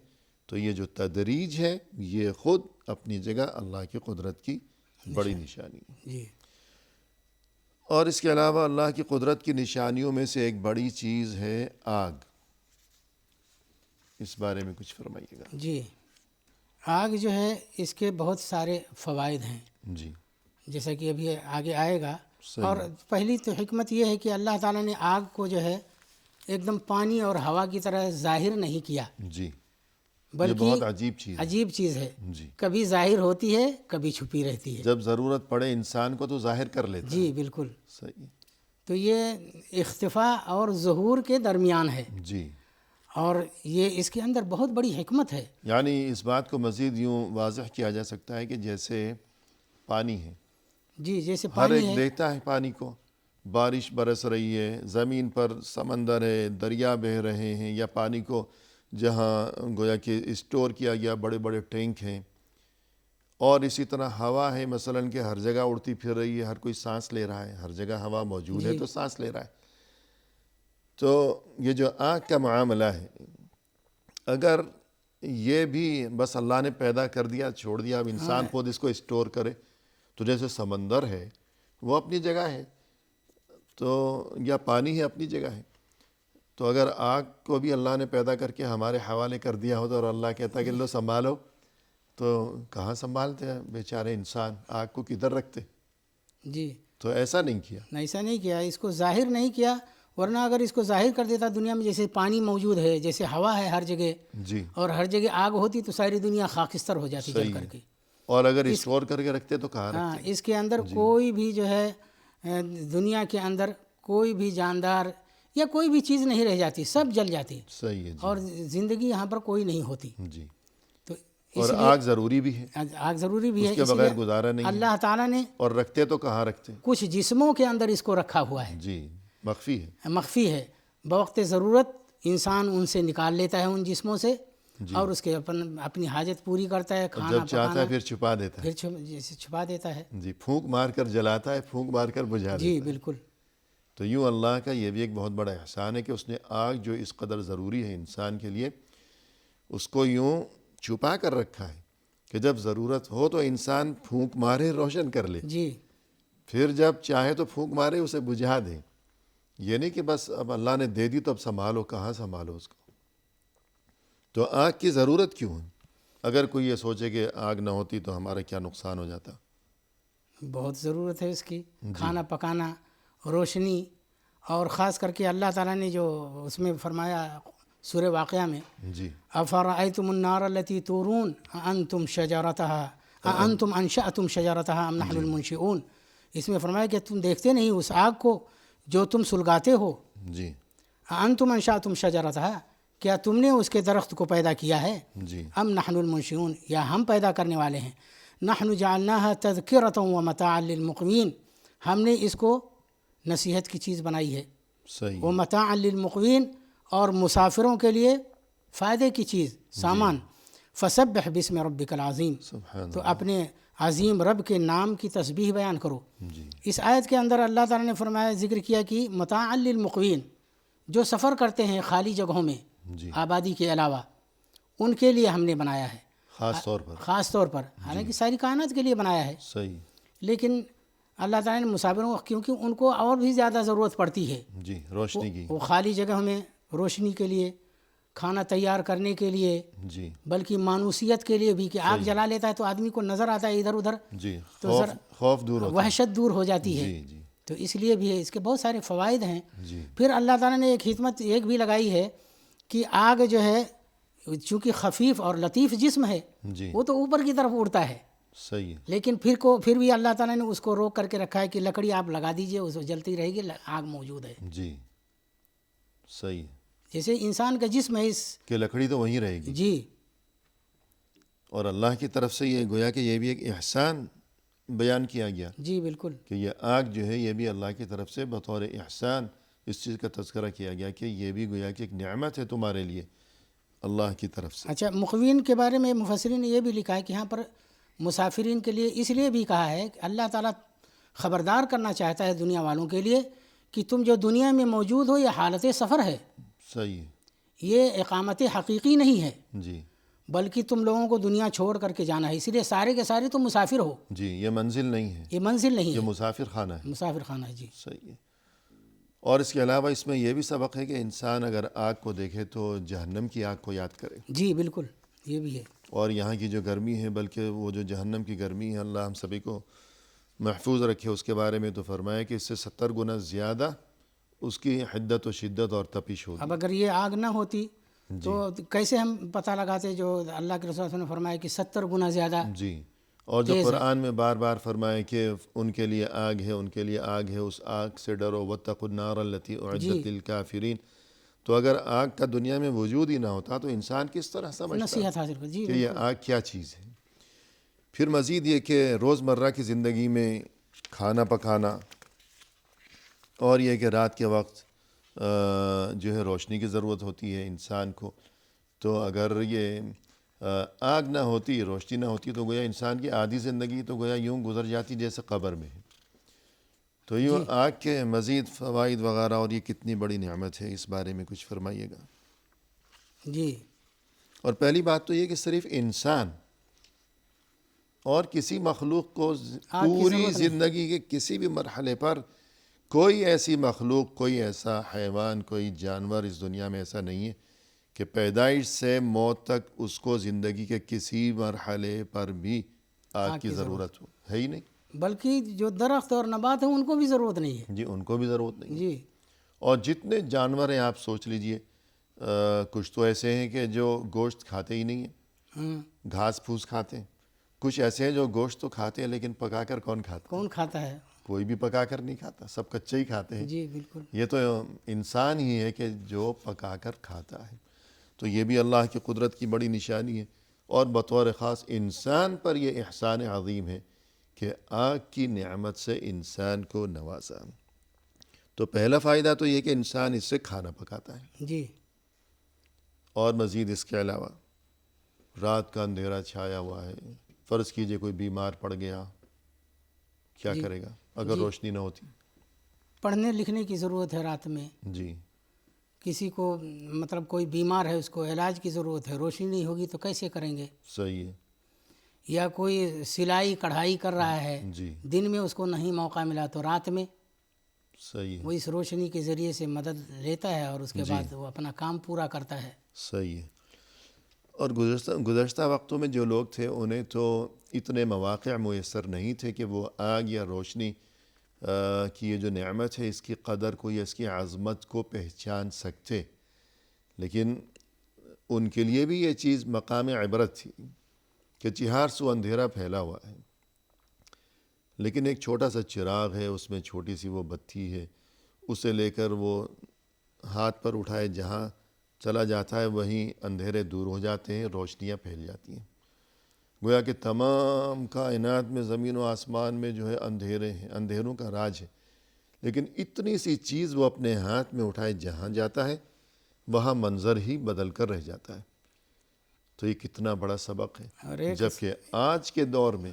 تو یہ جو تدریج ہے یہ خود اپنی جگہ اللہ کی قدرت کی بڑی نشانی ہے. جی. اور اس کے علاوہ اللہ کی قدرت کی نشانیوں میں سے ایک بڑی چیز ہے آگ. اس بارے میں کچھ فرمائیے گا. جی. آگ جو ہے اس کے بہت سارے فوائد ہیں. جی. جیسا کہ ابھی آگے آئے گا. اور پہلی تو حکمت یہ ہے کہ اللہ تعالیٰ نے آگ کو جو ہے ایک دم پانی اور ہوا کی طرح ظاہر نہیں کیا. جی. بلکہ یہ بہت عجیب چیز ہے. جی. کبھی ظاہر ہوتی ہے، کبھی چھپی رہتی ہے. جب ضرورت پڑے انسان کو تو ظاہر کر لیتا ہے. جی بالکل. صحیح. تو یہ اختفاء اور ظہور کے درمیان ہے. جی. اور یہ اس کے اندر بہت بڑی حکمت ہے. یعنی اس بات کو مزید یوں واضح کیا جا سکتا ہے کہ جیسے پانی ہے. جی. جیسے ہر پانی ایک دیکھتا ہے پانی کو، بارش برس رہی ہے، زمین پر سمندر ہے، دریا بہہ رہے ہیں، یا پانی کو جہاں گویا کہ اسٹور کیا گیا بڑے بڑے ٹینک ہیں. اور اسی طرح ہوا ہے مثلاً کہ ہر جگہ اڑتی پھر رہی ہے، ہر کوئی سانس لے رہا ہے، ہر جگہ ہوا موجود ہے تو سانس لے رہا ہے. تو یہ جو آگ کا معاملہ ہے، اگر یہ بھی بس اللہ نے پیدا کر دیا چھوڑ دیا، اب انسان خود اس کو اسٹور کرے، تو جیسے سمندر ہے وہ اپنی جگہ ہے، تو یا پانی ہے اپنی جگہ ہے، تو اگر آگ کو بھی اللہ نے پیدا کر کے ہمارے حوالے کر دیا ہوتا اور اللہ کہتا کہ لو سنبھالو، تو کہاں سنبھالتے ہیں بیچارے انسان، آگ کو کدھر رکھتے؟ جی، تو ایسا نہیں کیا۔ ایسا نہیں کیا، اس کو ظاہر نہیں کیا، ورنہ اگر اس کو ظاہر کر دیتا دنیا میں، جیسے پانی موجود ہے، جیسے ہوا ہے ہر جگہ، جی اور ہر جگہ آگ ہوتی تو ساری دنیا خاکستر ہو جاتی جل صحیح کر ہے، کے۔ اور اگر اسٹور کر کے رکھتے تو کہاں ہاں، رکھتے؟ اس کے اندر کوئی بھی جو ہے دنیا کے اندر کوئی بھی جاندار یا کوئی بھی چیز نہیں رہ جاتی، سب جل جاتی، صحیح ہے جی اور زندگی یہاں پر کوئی نہیں ہوتی۔ جی، تو اور اس لیے آگ ضروری بھی ہے، آگ ضروری بھی اس ہے، کے اس لیے بغیر گزارا نہیں ہے، اللہ تعالیٰ نے اور رکھتے تو کہاں رکھتے؟ کچھ جسموں کے اندر اس کو رکھا ہوا ہے، جی مخفی ہے، مخفی ہے، بوقت ضرورت انسان ان سے نکال لیتا ہے، ان جسموں سے، اور اس کے اپنی حاجت پوری کرتا ہے، اور کھانا جب چاہتا پکانا، ہے پھر چھپا دیتا ہے، پھر جیسے چھپا دیتا ہے۔ جی پھونک مار کر جلاتا ہے، پھونک مار کر بجھا جی دیتا ہے۔ بالکل، تو یوں اللہ کا یہ بھی ایک بہت بڑا احسان ہے کہ اس نے آگ جو اس قدر ضروری ہے انسان کے لیے، اس کو یوں چھپا کر رکھا ہے کہ جب ضرورت ہو تو انسان پھونک مارے، روشن کر لے، جی پھر جب چاہے تو پھونک مارے، اسے بجھا دے۔ یہ نہیں کہ بس اب اللہ نے دے دی تو اب سنبھالو، کہاں سنبھالو اس کو؟ تو آگ کی ضرورت کیوں ہے؟ اگر کوئی یہ سوچے کہ آگ نہ ہوتی تو ہمارا کیا نقصان ہو جاتا؟ بہت ضرورت ہے اس کی، کھانا پکانا، روشنی، اور خاص کر کے اللہ تعالیٰ نے جو اس میں فرمایا سورہ واقعہ میں، جی افرأیتم النار التی تورون اانتم شجرتها اانتم انشأتم شجرتها ام نحن المنشئون، اس میں فرمایا کہ تم دیکھتے نہیں اس آگ کو جو تم سلگاتے ہو، جی انتم انشأتم شجرتها، کیا تم نے اس کے درخت کو پیدا کیا ہے؟ جی ام نحن المنشئون، یا ہم پیدا کرنے والے ہیں؟ نحن جعلناها تذکرۃ ومتاعا للمقوین، ہم نے اس کو نصیحت کی چیز بنائی ہے، صحیح ہے، ومتاعا للمقوین، اور مسافروں کے لیے فائدے کی چیز، سامان۔ فسبح باسم ربک العظیم، سبحان تو اپنے عظیم رب کے نام کی تسبیح بیان کرو۔ جی اس آیت کے اندر اللہ تعالیٰ نے فرمایا، ذکر کیا کہ متاعا للمقوین، جو سفر کرتے ہیں خالی جگہوں میں جی آبادی کے علاوہ، ان کے لیے ہم نے بنایا ہے، خاص طور پر، خاص طور پر، حالانکہ ساری کائنات کے لیے بنایا ہے، صحیح، لیکن اللہ تعالیٰ نے مسافروں کو، کیونکہ ان کو اور بھی زیادہ ضرورت پڑتی ہے، جی روشنی کی، وہ خالی جگہ میں روشنی کے لیے، کھانا تیار کرنے کے لیے، جی بلکہ مانوسیت کے لیے بھی، کہ آگ جلا لیتا ہے تو آدمی کو نظر آتا ہے ادھر ادھر، جی، تو خوف دور ہوتا ہے، وحشت دور ہو جاتی ہے، جی جی تو اس لیے بھی ہے، اس کے بہت سارے فوائد ہیں۔ جی پھر اللہ تعالیٰ نے ایک حکمت ایک بھی لگائی ہے کہ آگ جو ہے چونکہ خفیف اور لطیف جسم ہے، جی وہ تو اوپر کی طرف اڑتا ہے، صحیح ہے، لیکن پھر بھی اللہ تعالیٰ نے اس کو روک کر کے رکھا ہے کہ لکڑی آپ لگا دیجئے، اس جلتی رہے گی، آگ موجود ہے۔ جی صحیح ہے، جیسے انسان کا جسم ہے، اس کہ لکڑی تو وہیں رہے گی، جی اور اللہ کی طرف سے یہ گویا کہ یہ بھی ایک احسان بیان کیا گیا جی بالکل، کہ یہ آگ جو ہے یہ بھی اللہ کی طرف سے بطور احسان اس چیز کا تذکرہ کیا گیا کہ یہ بھی گویا کہ ایک نعمت ہے تمہارے لیے اللہ کی طرف سے۔ اچھا، مقوین کے بارے میں مفسرین نے یہ بھی لکھا ہے کہ یہاں پر مسافرین کے لیے اس لیے بھی کہا ہے کہ اللہ تعالیٰ خبردار کرنا چاہتا ہے دنیا والوں کے لیے کہ تم جو دنیا میں موجود ہو، یہ حالت سفر ہے، صحیح ہے، یہ اقامت حقیقی نہیں ہے، جی بلکہ تم لوگوں کو دنیا چھوڑ کر کے جانا ہے، اس لیے سارے کے سارے تم مسافر ہو، جی، یہ منزل نہیں ہے، یہ منزل نہیں یہ ہے، مسافر خانہ ہے، مسافر خانہ ہے۔ جی صحیح ہے۔ اور اس کے علاوہ اس میں یہ بھی سبق ہے کہ انسان اگر آگ کو دیکھے تو جہنم کی آگ کو یاد کرے، جی بالکل، یہ بھی ہے۔ اور یہاں کی جو گرمی ہے بلکہ وہ جو جہنم کی گرمی ہے، اللہ ہم سبھی کو محفوظ رکھے اس کے بارے میں تو فرمایا کہ اس سے 70 گنا زیادہ اس کی حدت و شدت اور تپش ہوگی۔ اب اگر یہ آگ نہ ہوتی تو کیسے ہم پتہ لگاتے، جو اللہ کے رسول صلی اللہ علیہ وسلم نے فرمایا کہ 70 گنا زیادہ جی، اور جو تیز ہے۔ قرآن میں بار بار فرمائے کہ ان کے لیے آگ ہے، ان کے لیے آگ ہے، اس آگ سے ڈرو، واتقوا النار التی اعدت للکافرین۔ تو اگر آگ کا دنیا میں وجود ہی نہ ہوتا تو انسان کس طرح سمجھتا نصیحت حاصل کر، جی کہ یہ آگ کیا چیز ہے؟ پھر مزید یہ کہ روزمرہ کی زندگی میں کھانا پکانا، اور یہ کہ رات کے وقت جو ہے روشنی کی ضرورت ہوتی ہے انسان کو، تو اگر یہ آگ نہ ہوتی، روشنی نہ ہوتی، تو گویا انسان کی آدھی زندگی تو گویا یوں گزر جاتی جیسے قبر میں ہے۔ تو یہ آگ کے مزید فوائد وغیرہ اور یہ کتنی بڑی نعمت ہے، اس بارے میں کچھ فرمائیے گا۔ جی، اور پہلی بات تو یہ کہ صرف انسان اور کسی مخلوق کو آگ کی پوری ضرورت نہیں۔ زندگی کے کسی بھی مرحلے پر کوئی ایسی مخلوق، کوئی ایسا حیوان، کوئی جانور اس دنیا میں ایسا نہیں ہے کہ پیدائش سے موت تک اس کو زندگی کے کسی مرحلے پر بھی آگ کی ضرورت ہو، ہے ہی نہیں۔ بلکہ جو درخت اور نبات ہیں ان کو بھی ضرورت نہیں ہے۔ جی، ان کو بھی ضرورت نہیں ہے۔ جی اور جتنے جانور ہیں آپ سوچ لیجئے، کچھ تو ایسے ہیں کہ جو گوشت کھاتے ہی نہیں ہیں، گھاس پھوس کھاتے ہیں۔ کچھ ایسے ہیں جو گوشت تو کھاتے ہیں لیکن پکا کر کون کھاتا ہے؟ کون کھاتا ہے؟ کوئی بھی پکا کر نہیں کھاتا، سب کچے ہی کھاتے ہیں۔ جی بالکل۔ یہ تو انسان ہی ہے کہ جو پکا کر کھاتا ہے۔ تو یہ بھی اللہ کی قدرت کی بڑی نشانی ہے، اور بطور خاص انسان پر یہ احسان عظیم ہے کہ آگ کی نعمت سے انسان کو نوازا۔ تو پہلا فائدہ تو یہ کہ انسان اس سے کھانا پکاتا ہے، جی اور مزید اس کے علاوہ رات کا اندھیرا چھایا ہوا ہے، فرض کیجئے کوئی بیمار پڑ گیا، کیا کرے گا اگر روشنی نہ ہوتی؟ پڑھنے لکھنے کی ضرورت ہے رات میں، جی، کسی کو مطلب کوئی بیمار ہے اس کو علاج کی ضرورت ہے، روشنی نہیں ہوگی تو کیسے کریں گے؟ صحیح ہے۔ یا کوئی سلائی کڑھائی کر رہا ہے، جی، دن میں اس کو نہیں موقع ملا تو رات میں صحیح ہے، وہ اس روشنی کے ذریعے سے مدد لیتا ہے اور اس کے بعد وہ اپنا کام پورا کرتا ہے۔ صحیح ہے۔ اور گزشتہ وقتوں میں جو لوگ تھے انہیں تو اتنے مواقع میسر نہیں تھے کہ وہ آگ یا روشنی کی یہ جو نعمت ہے اس کی قدر کو یا اس کی عظمت کو پہچان سکتے، لیکن ان کے لیے بھی یہ چیز مقام عبرت تھی کہ چہار سو اندھیرا پھیلا ہوا ہے، لیکن ایک چھوٹا سا چراغ ہے، اس میں چھوٹی سی وہ بتی ہے، اسے لے کر وہ ہاتھ پر اٹھائے جہاں چلا جاتا ہے وہیں اندھیرے دور ہو جاتے ہیں، روشنیاں پھیل جاتی ہیں۔ گویا کہ تمام کائنات میں، زمین و آسمان میں جو ہے اندھیرے ہیں، اندھیروں کا راج ہے، لیکن اتنی سی چیز وہ اپنے ہاتھ میں اٹھائے جہاں جاتا ہے وہاں منظر ہی بدل کر رہ جاتا ہے۔ تو یہ کتنا بڑا سبق اور ہے، ایک جبکہ آج کے دور میں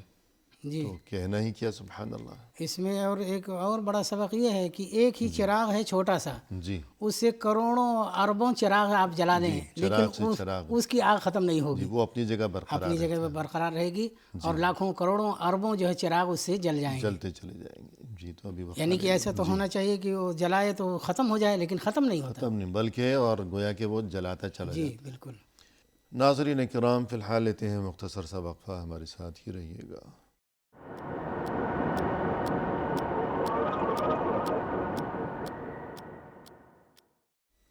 جی تو کہنا ہی کیا، سبحان اللہ۔ اس میں اور ایک اور بڑا سبق یہ ہے کہ ایک ہی چراغ ہے چھوٹا سا، جی، اس سے کروڑوں اربوں چراغ آپ جلا دیں لیکن چراغ سے چراغ، اس کی آگ ختم نہیں جی، ہوگی، وہ اپنی جگہ برقرار اپنی جگہ پہ برقرار رہے گی، اور لاکھوں کروڑوں اربوں جو ہے چراغ اس سے جل جائیں گے۔ چلتے چلے جائیں گے۔ جی، تو ابھی وقت یعنی کہ ایسا تو ہونا چاہیے کہ وہ جلائے تو ختم ہو جائے لیکن ختم نہیں ہوتا۔ ختم نہیں، بلکہ اور گویا کہ وہ جلاتا چلا جی جاتا۔ بالکل۔ ناظرین کرام، فی الحال لیتے ہیں مختصر سا وقفہ، ہمارے ساتھ ہی رہیے گا۔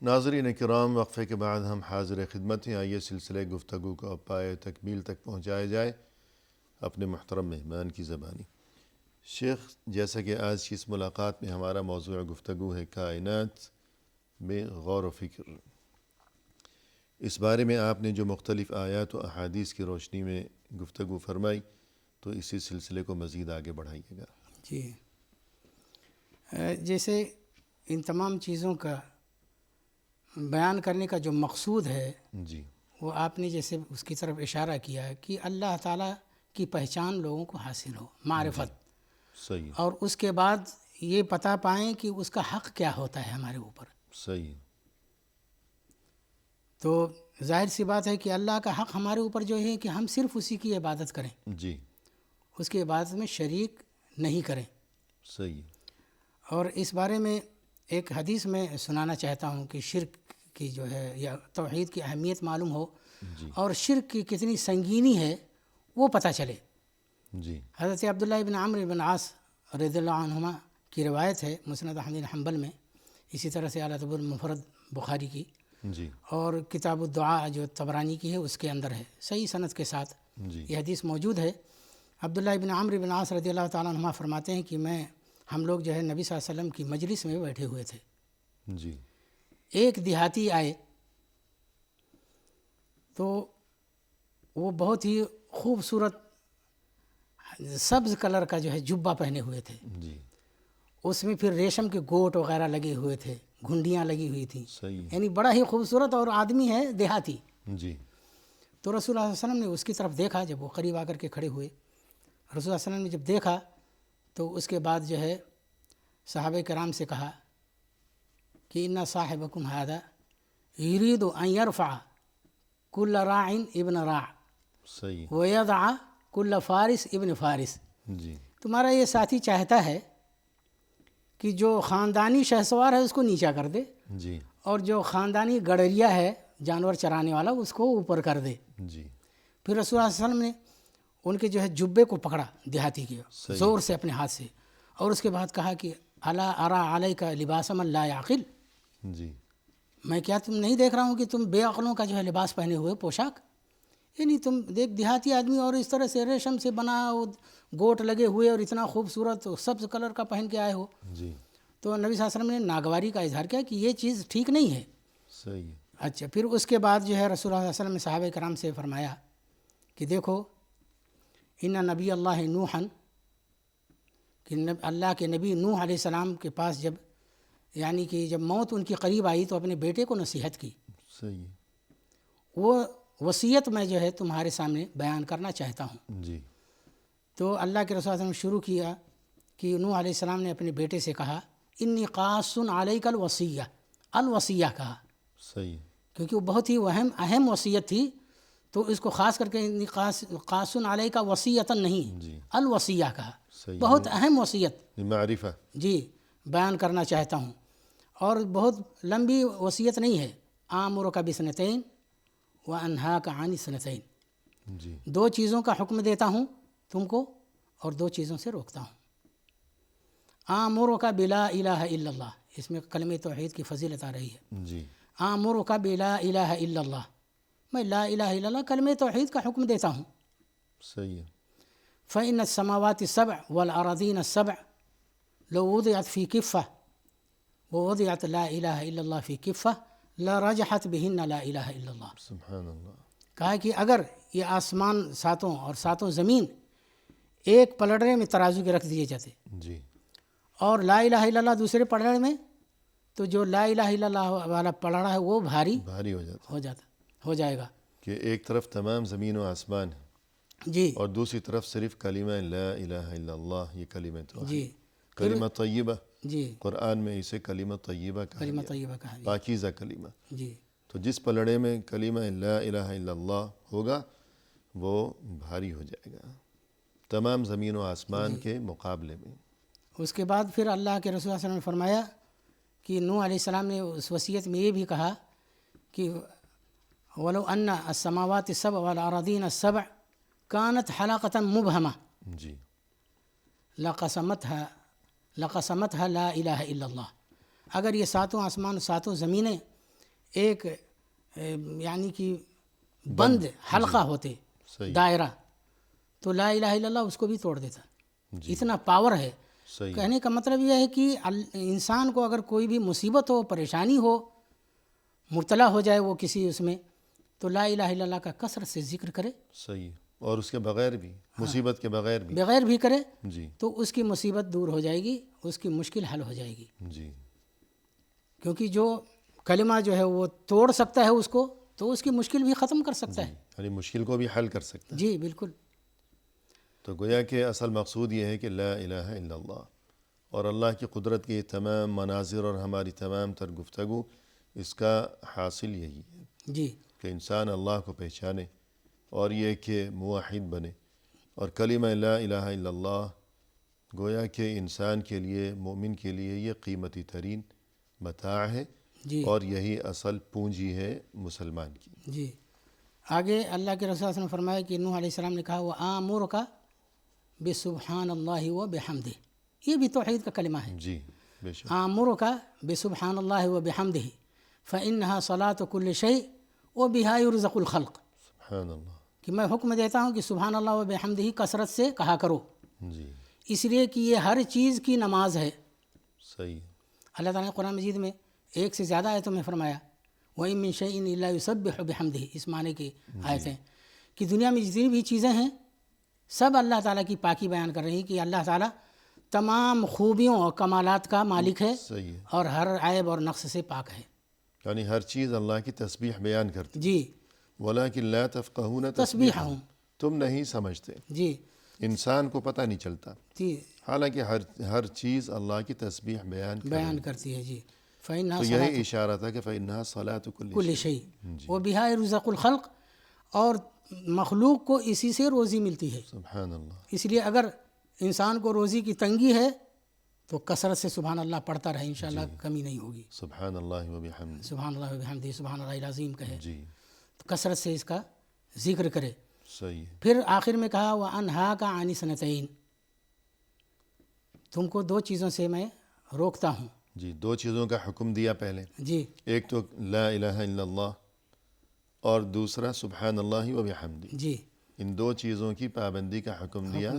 ناظرین کرام، وقفے کے بعد ہم حاضر خدمت ہیں۔ آئیے سلسلے گفتگو کو پائے تکمیل تک پہنچایا جائے اپنے محترم مہمان کی زبانی۔ شیخ، جیسا کہ آج کی اس ملاقات میں ہمارا موضوع گفتگو ہے کائنات میں غور و فکر، اس بارے میں آپ نے جو مختلف آیات و احادیث کی روشنی میں گفتگو فرمائی، تو اسی سلسلے کو مزید آگے بڑھائیے گا۔ جی، جیسے ان تمام چیزوں کا بیان کرنے کا جو مقصود ہے جی، وہ آپ نے جیسے اس کی طرف اشارہ کیا ہے کہ اللہ تعالیٰ کی پہچان لوگوں کو حاصل ہو، معرفت، صحیح، اور اس کے بعد یہ پتہ پائیں کہ اس کا حق کیا ہوتا ہے ہمارے اوپر۔ صحیح، تو ظاہر سی بات ہے کہ اللہ کا حق ہمارے اوپر جو ہے کہ ہم صرف اسی کی عبادت کریں، جی، اس کی عبادت میں شریک نہیں کریں۔ صحیح، اور اس بارے میں ایک حدیث میں سنانا چاہتا ہوں کہ شرک کی جو ہے یا توحید کی اہمیت معلوم ہو، اور شرک کی کتنی سنگینی ہے وہ پتہ چلے۔ جی، حضرت عبداللہ بن عمرو بن عاص رضی اللہ عنہما کی روایت ہے مسند احمد بن حنبل میں، اسی طرح سے الادب المفرد بخاری کی، جی، اور کتاب الدعاء جو طبرانی کی ہے اس کے اندر ہے، صحیح سند کے ساتھ جی، یہ حدیث موجود ہے۔ عبداللہ بن عمرو بن عاص رضی اللہ تعالیٰ عنہما فرماتے ہیں کہ ہم لوگ جو ہے نبی صلی اللہ علیہ وسلم کی مجلس میں بیٹھے ہوئے تھے، جی، ایک دیہاتی آئے تو وہ بہت ہی خوبصورت سبز کلر کا جو ہے جبہ پہنے ہوئے تھے، جی، اس میں پھر ریشم کے گوٹ وغیرہ لگے ہوئے تھے، گھنڈیاں لگی ہوئی تھیں، صحیح، یعنی بڑا ہی خوبصورت اور آدمی ہے دیہاتی۔ جی، تو رسول اللہ صلی اللہ علیہ وسلم نے اس کی طرف دیکھا، جب وہ قریب آ کر کے کھڑے ہوئے، رسول اللہ صلی اللہ علیہ وسلم نے جب دیکھا تو اس کے بعد جو ہے صحابہ کرام سے کہا کہ ان صاحبکم ھذا یرید ان یرفع کل راع ابن راع صحیح. ویضع کل فارس ابن فارس. جی. تمہارا یہ ساتھی چاہتا ہے کہ جو خاندانی شہسوار ہے اس کو نیچا کر دے جی. اور جو خاندانی گڑریا ہے جانور چرانے والا اس کو اوپر کر دے. جی. پھر رسول اللہ صلی اللہ علیہ وسلم نے ان کے جو ہے جبے کو پکڑا دیہاتی کے زور سے اپنے ہاتھ سے، اور اس کے بعد کہا کہ الا ارى علیک لباس من لا یعقل، جی. میں کیا تم نہیں دیکھ رہا ہوں کہ تم بے عقلوں کا جو ہے لباس پہنے ہوئے پوشاک، یعنی تم دیکھ دیہاتی آدمی اور اس طرح سے ریشم سے بنا گوٹ لگے ہوئے اور اتنا خوبصورت سبز کلر کا پہن کے آئے ہو. جی. تو نبی صلی اللہ علیہ وسلم نے ناگواری کا اظہار کیا کہ یہ چیز ٹھیک نہیں ہے. صحیح. اچھا، پھر اس کے بعد جو ہے رسول اللہ صلی اللہ علیہ وسلم نے صحابہ کرام سے فرمایا کہ دیکھو ان نبی اللہ نوحً، کہ اللہ کے نبی نوح علیہ السلام کے پاس جب یعنی کہ جب موت ان کی قریب آئی تو اپنے بیٹے کو نصیحت کی. صحیح. وہ وصیت میں جو ہے تمہارے سامنے بیان کرنا چاہتا ہوں. جی. تو اللہ کے رسول صلی اللہ علیہ وسلم شروع کیا کہ نوح علیہ السلام نے اپنے بیٹے سے کہا انی قاص علیک الوصیہ، الوصیہ کہا صحیح. کیونکہ وہ بہت ہی اہم وصیت تھی، تو اس کو خاص کر کے انی قاص علیک وصیۃ نہیں، جی. الوصیہ کہا. صحیح. بہت اہم وصیت معرفہ. جی بیان کرنا چاہتا ہوں، اور بہت لمبی وصیت نہیں ہے. آمرک بسنتین وانہاک عن سنتین، جی. 2 چیزوں کا حکم دیتا ہوں تم کو اور 2 چیزوں سے روکتا ہوں. آمرک بلا الہ الا اللہ، اس میں کلمہ توحید کی فضیلت آ رہی ہے. جی. آمرک بلا الہ الا اللہ، میں لا الہ الا اللہ کلمہ توحید کا حکم دیتا ہوں. صحیح ہے. فإن السماوات السبع والأراضين السبع لو وضعت في كفة ووضعت لا الہ الا اللہ في كفة لرجحت بهن لا الہ الا اللہ. سبحان اللہ. کہا کہ اگر یہ آسمان ساتوں اور ساتوں زمین ایک پلڑے میں ترازو کے رکھ دیے جاتے جی. اور لا الہ الا اللہ دوسرے پلڑے میں، تو جو لا الہ الا اللہ والا پلڑا ہے وہ بھاری بھاری ہو جائے گا. کہ ایک طرف تمام زمین و آسمان ہے جی اور دوسری طرف صرف کلمہ لا الہ الا اللہ، یہ کلمہ توحید. جی کلمہ طیبہ، جی قرآن میں اسے کلمہ طیبہ کہا کلمہ گیا، طیبہ کہا گیا. پاکیزہ کلمہ. جی تو جس پلڑے میں کلمہ لا الہ الا اللہ ہوگا وہ بھاری ہو جائے گا تمام زمین و آسمان کے مقابلے میں. اس کے بعد پھر اللہ کے رسول صلی اللہ علیہ وسلم نے فرمایا کہ نوح علیہ السلام نے اس وصیت میں یہ بھی کہا کہ وَلَوْ أَنَّ السَّمَاوَاتِ السَّبْعَ وَالْأَرَاضِينَ السَّبْعَ كَانَتْ حَلَقَةً مُبْهَمَةً جی. لَقَسَمَتْهَا لَا إِلَهَ إِلَّا اللَّهِ. اگر یہ ساتوں آسمان ساتوں زمینیں ایک یعنی کہ بند حلقہ ہوتے، صحیح. دائرہ، تو لا الہ الا اللہ اس کو بھی توڑ دیتا. اتنا پاور ہے. صحیح. کہنے کا مطلب یہ ہے کہ انسان کو اگر کوئی بھی مصیبت ہو، پریشانی ہو، مبتلا ہو جائے وہ کسی اس میں، تو لا الہ الا اللہ کا کثرت سے ذکر کرے. صحیح. اور اس کے بغیر بھی، مصیبت کے بغیر بھی. بغیر بھی کرے جی. تو اس کی مصیبت دور ہو جائے گی، اس کی مشکل حل ہو جائے گی. جی. کیونکہ جو کلمہ جو ہے وہ توڑ سکتا ہے اس کو، تو اس کی مشکل بھی ختم کر سکتا ہے. یعنی مشکل کو بھی حل کر سکتا ہے. جی بالکل. تو گویا کہ اصل مقصود یہ ہے کہ لا الہ الا اللہ اور اللہ کی قدرت کے تمام مناظر اور ہماری تمام تر گفتگو اس کا حاصل یہی ہے جی کہ انسان اللہ کو پہچانے اور یہ کہ موحد بنے. اور کلمہ لا الہ الا اللہ گویا کہ انسان کے لیے، مومن کے لیے یہ قیمتی ترین متاع ہے جی اور یہی اصل پونجی ہے مسلمان کی. جی. آگے اللہ کے رسول صلی اللہ علیہ وسلم نے فرمایا کہ نوح علیہ السلام نے کہا وَآمُرُكَ بِسُبْحَانَ اللَّهِ وَبِحَمْدِهِ، یہ بھی توحید کا کلمہ ہے. جی بے شک. آمُرُكَ بِسُبْحَانَ اللَّهِ وَبِحَمْدِهِ فَإِنَّهَا صَلَاةُ كُلِّ شَيْءٍ وَبِهَا يُرْزَقُ الْخَلْقُ. سبحان اللہ. کہ میں حکم دیتا ہوں کہ سبحان اللہ و بحمدہ کثرت سے کہا کرو، جی. اس لیے کہ یہ ہر چیز کی نماز ہے. صحیح. اللہ تعالیٰ نے قرآن مجید میں ایک سے زیادہ آیتوں میں فرمایا وَإِن مِّن شَيْءٍ إِلَّا يُسَبِّحُ بِحَمْدِهِ، اس معنی کی آیتیں کہ دنیا میں جتنی بھی چیزیں ہیں سب اللہ تعالیٰ کی پاکی بیان کر رہی ہیں کہ اللہ تعالیٰ تمام خوبیوں اور کمالات کا مالک ہے صحیح ہے. اور ہر عیب اور نقص سے پاک ہے. یعنی ہر چیز اللہ کی تسبیح بیان کرتی. جی. وَلَٰكِن لَا تَفْقَهُونَ تسبیحہم، تم نہیں سمجھتے. جی. انسان کو پتہ نہیں چلتا، جی حالانکہ ہر چیز اللہ کی تسبیح بیان کرتی ہے. جی فإنها تو صلاۃ یہی اشارہ تھا کہ فإنها صلاۃ کل کل شیء جی. وبہا یرزق الخلق، اور مخلوق کو اسی سے روزی ملتی ہے. سبحان اللہ. اس لیے اگر انسان کو روزی کی تنگی ہے تو کثرت سے سبحان اللہ پڑھتا رہے، انشاءاللہ کمی نہیں ہوگی. سبحان اللہ و بحمدہ. سبحان اللہ وبحمدہ، سبحان اللہ العظیم کہے، جی تو کثرت سے اس کا ذکر کرے. صحیح ہے. پھر آخر میں کہا وَأَنْهَاكَ عَنِ اثْنَتَيْنِ، تم کو دو چیزوں سے میں روکتا ہوں. جی 2 چیزوں کا حکم دیا پہلے، جی ایک تو لا الہ الا اللہ اور دوسرا سبحان اللہ و بحمدہ. جی ان 2 چیزوں کی پابندی کا حکم دیا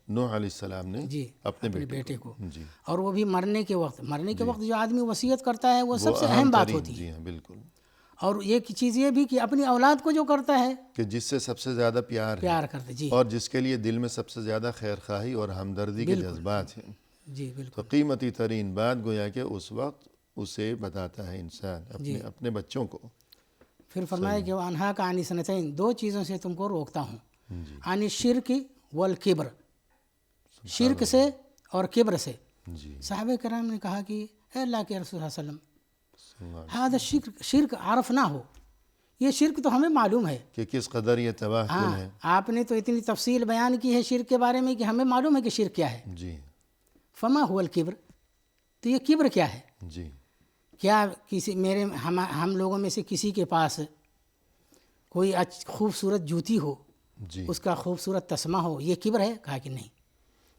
نوح علیہ السلام نے جی اپنے بیٹے کو. جی. اور وہ بھی مرنے کے وقت جو آدمی وصیت کرتا ہے وہ سب سے اہم بات ہوتی ہے. جی ہاں بالکل. اور ایک چیز یہ بھی کہ اپنی اولاد کو جو کرتا ہے کہ جس سے سب سے زیادہ پیار کرتے. جی اور جس کے لیے دل میں سب سے زیادہ خیر خواہی اور ہمدردی کے جذبات ہیں. جی بالکل. تو قیمتی ترین بات گویا کہ اس وقت اسے بتاتا ہے انسان اپنے بچوں کو. پھر فرمایا کہ وَأَنْهَاكَ عَنِ اثْنَتَيْنِ، 2 چیزوں سے تم کو روکتا ہوں. جی عن الشرک والکبر، شرک سے اور کبر سے. جی صحابہ کرام نے کہا کہ اے اللہ کے رسول صلی اللہ علیہ وسلم، اللہ شرک عارف نہ ہو، یہ شرک تو ہمیں معلوم ہے کہ کس قدر یہ تباہ کن ہے. آپ نے تو اتنی تفصیل بیان کی ہے شرک کے بارے میں کہ ہمیں معلوم ہے کہ شرک کیا ہے. جی فما هو الکبر، تو یہ کبر کیا ہے؟ جی کیا کسی ہم لوگوں میں سے کسی کے پاس کوئی خوبصورت جوتی ہو، جی اس کا خوبصورت تسمہ ہو، یہ کبر ہے؟ کہا کہ نہیں.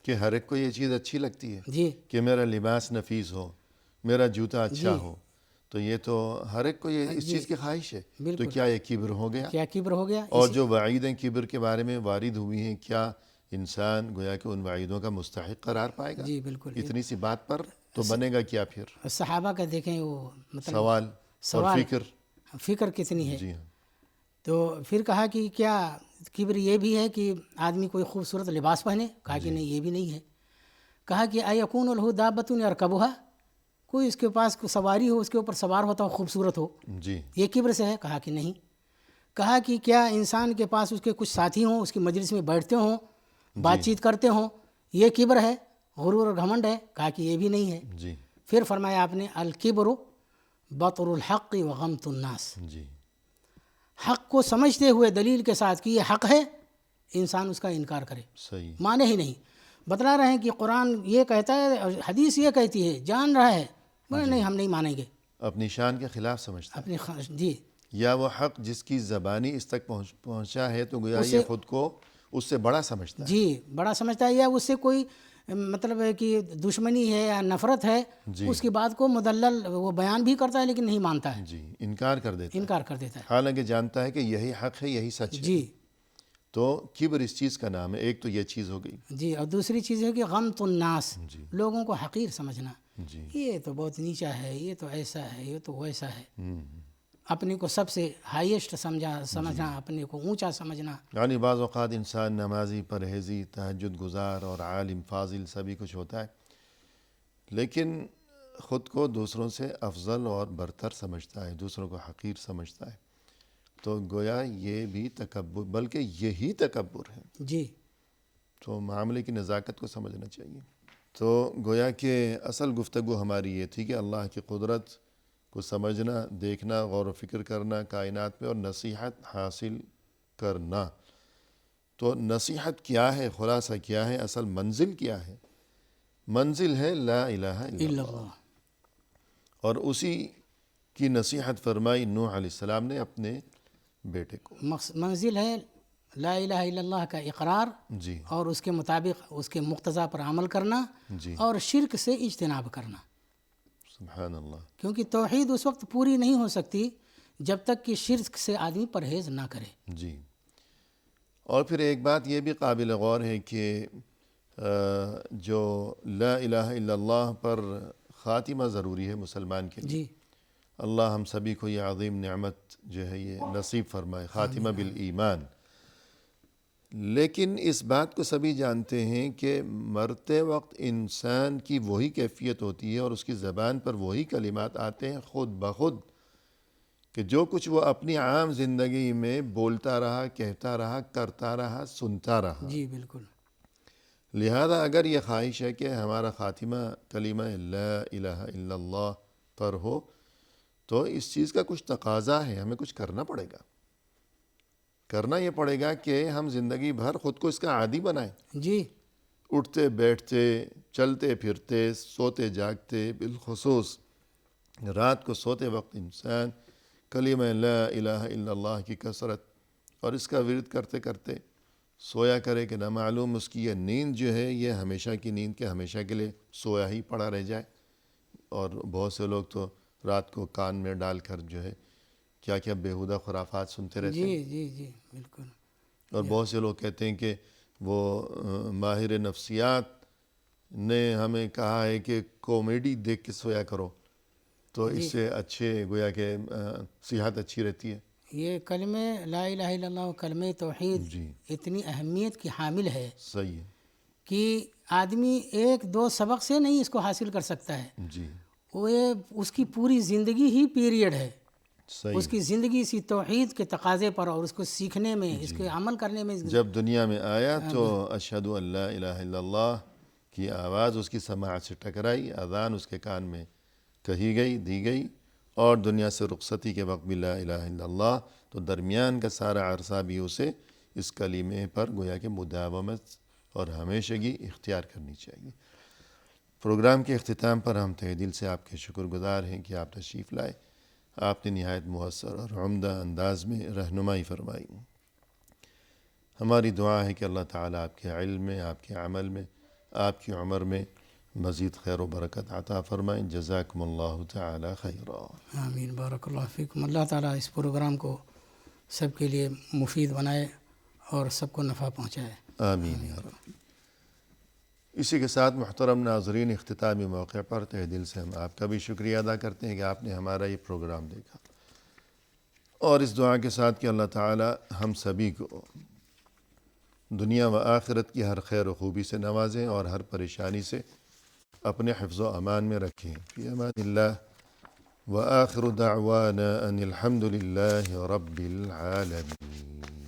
کہ ہر ایک کو یہ چیز اچھی لگتی ہے جی کہ میرا لباس نفیس ہو، میرا جوتا اچھا ہو، تو یہ تو ہر ایک کو یہ اس چیز کی خواہش ہے. تو کیا یہ کبر ہو گیا؟ کیا کبر ہو گیا؟ اور جو وعیدیں کبر کے بارے میں وارد ہوئی ہیں، کیا انسان گویا کہ ان وعیدوں کا مستحق قرار پائے گا؟ جی بالکل. اتنی سی بات پر تو بنے گا کیا پھر؟ صحابہ کا دیکھیں وہ مطلب سوال اور فکر کتنی ہے. جی ہاں. تو پھر کہا کہ کیا کبر یہ بھی ہے کہ آدمی کوئی خوبصورت لباس پہنے؟ کہا کہ نہیں، یہ بھی نہیں ہے. کہا کہ ایکون لہ دابۃ یرکبھا، کوئی اس کے پاس کوئی سواری ہو، اس کے اوپر سوار ہوتا ہو، خوبصورت ہو، جی یہ کبر سے ہے؟ کہا کہ نہیں. کہا کہ کیا انسان کے پاس اس کے کچھ ساتھی ہوں، اس کی مجلس میں بیٹھتے ہوں، بات چیت کرتے ہوں، یہ کبر ہے، غرور اور گھمنڈ ہے؟ کہا کہ یہ بھی نہیں ہے. جی پھر فرمایا آپ نے الکبر بطر الحق وغمط الناس، جی حق کو سمجھتے ہوئے دلیل کے ساتھ کہ یہ حق ہے، انسان اس کا انکار کرے، صحیح. مانے ہی نہیں. بتلا رہے ہیں کہ قرآن یہ کہتا ہے اور حدیث یہ کہتی ہے، جان رہا ہے، بولے نہیں ہم نہیں مانیں گے. اپنی شان کے خلاف سمجھتا ہے، جی یا وہ حق جس کی زبانی اس تک پہنچا ہے تو گویا یہ خود کو اس سے بڑا سمجھتا ہے. جی بڑا سمجھتا ہے، یا اس سے کوئی مطلب ہے کہ دشمنی ہے یا نفرت ہے، اس کی بات کو مدلل وہ بیان بھی کرتا ہے لیکن نہیں مانتا ہے، جی انکار کر دیتا ہے، حالانکہ جانتا ہے کہ یہی حق ہے، یہی سچ ہے. جی تو کبر اس چیز کا نام ہے. ایک تو یہ چیز ہو گئی. جی. اور دوسری چیز ہے کہ غمط الناس، لوگوں کو حقیر سمجھنا، جی یہ تو بہت نیچا ہے، یہ تو ایسا ہے، یہ تو ویسا ہے. اپنے کو سب سے ہائیسٹ سمجھنا، اپنے کو اونچا سمجھنا. یعنی بعض اوقات انسان نمازی، پرہیزی، تہجد گزار اور عالم فاضل سبھی کچھ ہوتا ہے، لیکن خود کو دوسروں سے افضل اور برتر سمجھتا ہے، دوسروں کو حقیر سمجھتا ہے. تو گویا یہ بھی تکبر، بلکہ یہی تکبر ہے. جی تو معاملے کی نزاکت کو سمجھنا چاہیے. تو گویا کہ اصل گفتگو ہماری یہ تھی کہ اللہ کی قدرت کو سمجھنا، دیکھنا، غور و فکر کرنا کائنات میں، اور نصیحت حاصل کرنا. تو نصیحت کیا ہے، خلاصہ کیا ہے، اصل منزل کیا ہے؟ منزل ہے لا الہ الا اللہ. اور اسی کی نصیحت فرمائی نوح علیہ السلام نے اپنے بیٹے کو. منزل ہے لا الہ الا اللہ کا اقرار، جی اور اس کے مطابق اس کے مقتضا پر عمل کرنا، جی اور شرک سے اجتناب کرنا. سبحان اللہ. کیونکہ توحید اس وقت پوری نہیں ہو سکتی جب تک کہ شرک سے آدمی پرہیز نہ کرے. جی. اور پھر ایک بات یہ بھی قابل غور ہے کہ جو لا الہ الا اللہ پر خاتمہ ضروری ہے مسلمان کے لیے. جی اللہ ہم سبھی کو یہ عظیم نعمت جو ہے یہ نصیب فرمائے، خاتمہ بالایمان. لیکن اس بات کو سبھی جانتے ہیں کہ مرتے وقت انسان کی وہی کیفیت ہوتی ہے اور اس کی زبان پر وہی کلمات آتے ہیں خود بخود، کہ جو کچھ وہ اپنی عام زندگی میں بولتا رہا، کہتا رہا، کرتا رہا، سنتا رہا. جی بالکل. لہذا اگر یہ خواہش ہے کہ ہمارا خاتمہ کلمہ لا الہ الا اللہ پر ہو تو اس چیز کا کچھ تقاضا ہے، ہمیں کچھ کرنا پڑے گا۔ کرنا یہ پڑے گا کہ ہم زندگی بھر خود کو اس کا عادی بنائیں، جی اٹھتے بیٹھتے چلتے پھرتے سوتے جاگتے، بالخصوص رات کو سوتے وقت انسان کلمہ لا الہ الا اللہ کی کثرت اور اس کا ورد کرتے کرتے سویا کرے کہ نہ معلوم اس کی یہ نیند جو ہے یہ ہمیشہ کی نیند کے ہمیشہ کے لیے سویا ہی پڑا رہ جائے۔ اور بہت سے لوگ تو رات کو کان میں ڈال کر جو ہے کیا کیا بیہودہ خرافات سنتے رہتے ہیں، جی جی جی بالکل۔ اور بہت سے لوگ کہتے ہیں کہ وہ ماہر نفسیات نے ہمیں کہا ہے کہ کامیڈی دیکھ کے سویا کرو تو اس سے اچھے گویا کہ صحت اچھی رہتی ہے۔ یہ کلمہ لا الہ الا اللہ کلمہ توحید جی اتنی اہمیت کی حامل ہے صحیح ہے، کہ آدمی ایک دو سبق سے نہیں اس کو حاصل کر سکتا ہے، جی وہ اس کی پوری زندگی ہی پیریڈ ہے، صحیح اس کی زندگی اسی توحید کے تقاضے پر اور اس کو سیکھنے میں اس کے عمل کرنے میں۔ جب دنیا میں آیا تو اشہد ان لا الہ الا اللہ کی آواز اس کی سماعت سے ٹکرائی، اذان اس کے کان میں کہی گئی دی گئی، اور دنیا سے رخصتی کے وقت بھی لا الہ الا اللہ، تو درمیان کا سارا عرصہ بھی اسے اس کلمے پر گویا کہ مداومت اور ہمیشگی اختیار کرنی چاہیے۔ پروگرام کے اختتام پر ہم تہہ دل سے آپ کے شکر گزار ہیں کہ آپ تشریف لائے، آپ نے نہایت مؤثر اور عمدہ انداز میں رہنمائی فرمائی۔ ہماری دعا ہے کہ اللہ تعالیٰ آپ کے علم میں، آپ کے عمل میں، آپ کی عمر میں مزید خیر و برکت عطا فرمائیں۔ جزاکم اللہ تعالی خیرا۔ آمین، بارک اللہ فیکم۔ اللہ تعالیٰ اس پروگرام کو سب کے لیے مفید بنائے اور سب کو نفع پہنچائے۔ آمین یا رب۔ اسی کے ساتھ محترم ناظرین، اختتامی موقع پر تہ دل سے ہم آپ کا بھی شکریہ ادا کرتے ہیں کہ آپ نے ہمارا یہ پروگرام دیکھا، اور اس دعا کے ساتھ کہ اللہ تعالی ہم سبھی کو دنیا و آخرت کی ہر خیر و خوبی سے نوازیں اور ہر پریشانی سے اپنے حفظ و امان میں رکھیں۔ فی امان اللہ، وآخر دعوانا ان الحمد للہ رب العالمین۔